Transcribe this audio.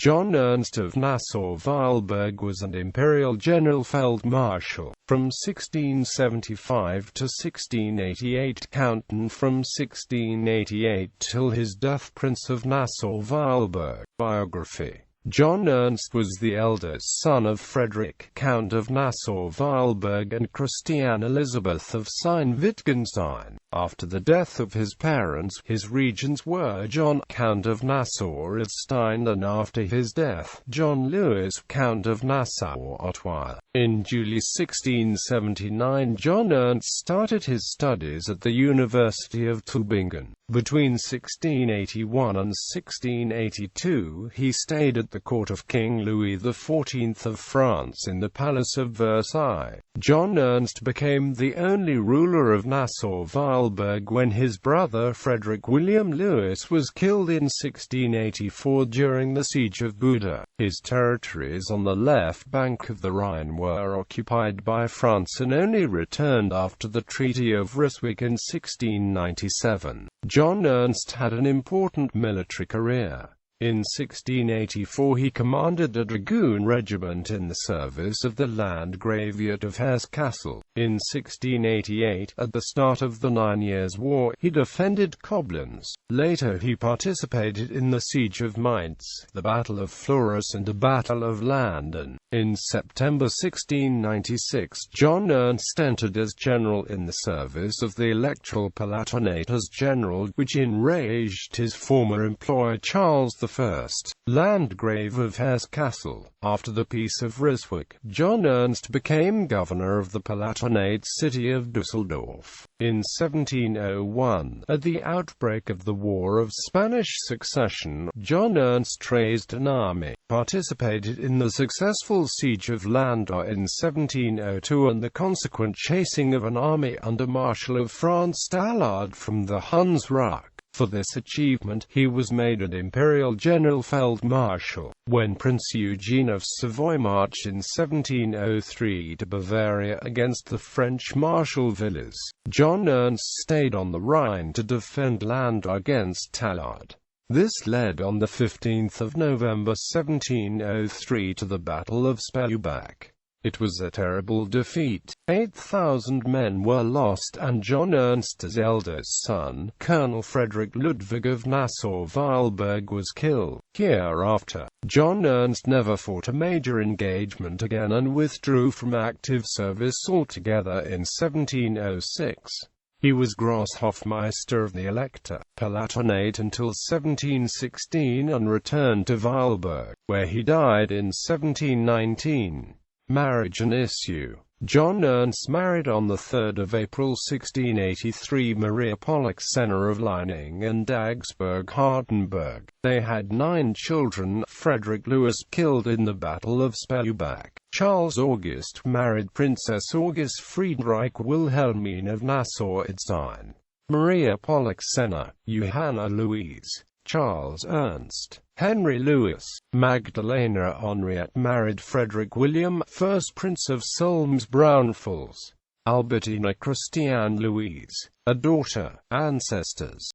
John Ernst of Nassau-Weilburg was an Imperial Generalfeldmarschall from 1675 to 1688, counting from 1688 till his death. Prince of Nassau-Weilburg. Biography. John Ernst was the eldest son of Frederick, Count of Nassau-Weilburg, and Christiane Elizabeth of Sayn-Wittgenstein. After the death of his parents, his regents were John, Count of Nassau-Idstein, and after his death, John Louis, Count of Nassau-Ottweiler. In July 1679, John Ernst started his studies at the University of Tübingen. Between 1681 and 1682, he stayed at the court of King Louis XIV of France in the Palace of Versailles. John Ernst became the only ruler of Nassau-Weilburg when his brother Frederick William Louis was killed in 1684 during the Siege of Buda. His territories on the left bank of the Rhine were occupied by France and only returned after the Treaty of Ryswick in 1697. John Ernst had an important military career. In 1684 he commanded a dragoon regiment in the service of the Landgraviate of Hesse-Kassel. In 1688, at the start of the 9 Years' War, he defended Koblenz. Later he participated in the Siege of Mainz, the Battle of Fleurus and the Battle of Landen. In September 1696, John Ernst entered as general in the service of the Electoral Palatinate as general, which enraged his former employer Charles I, Landgrave of Hesse-Kassel. After the Peace of Ryswick, John Ernst became governor of the Palatinate city of Düsseldorf. In 1701, at the outbreak of the War of Spanish Succession, John Ernst raised an army, participated in the successful siege of Landau in 1702 and the consequent chasing of an army under Marshal of France Stallard from the Huns' Ruck. For this achievement, he was made an Imperial Generalfeldmarschall. When Prince Eugene of Savoy marched in 1703 to Bavaria against the French Marshal Villars, John Ernst stayed on the Rhine to defend Landau against Tallard. This led on 15 November 1703 to the Battle of Spelubach. It was a terrible defeat. 8,000 men were lost, and John Ernst's eldest son, Colonel Frederick Ludwig of Nassau-Weilburg, was killed. Hereafter, John Ernst never fought a major engagement again and withdrew from active service altogether in 1706. He was Grosshofmeister of the Elector Palatinate until 1716 and returned to Weilburg, where he died in 1719. Marriage and issue. John Ernst married on 3 April 1683 Maria Pollock-Senner of Leining and Dagsburg-Hardenberg. They had 9 children. Frederick Louis killed in the Battle of Spelubach. Charles August married Princess August Friedrich Wilhelmine of Nassau-Idstein. Maria Pollock-Senner, Johanna Louise, Charles Ernst, Henry Louis. Magdalena Henriette married Frederick William, 1st Prince of Solms-Braunfels. Albertina Christiane Louise, a daughter. Ancestors.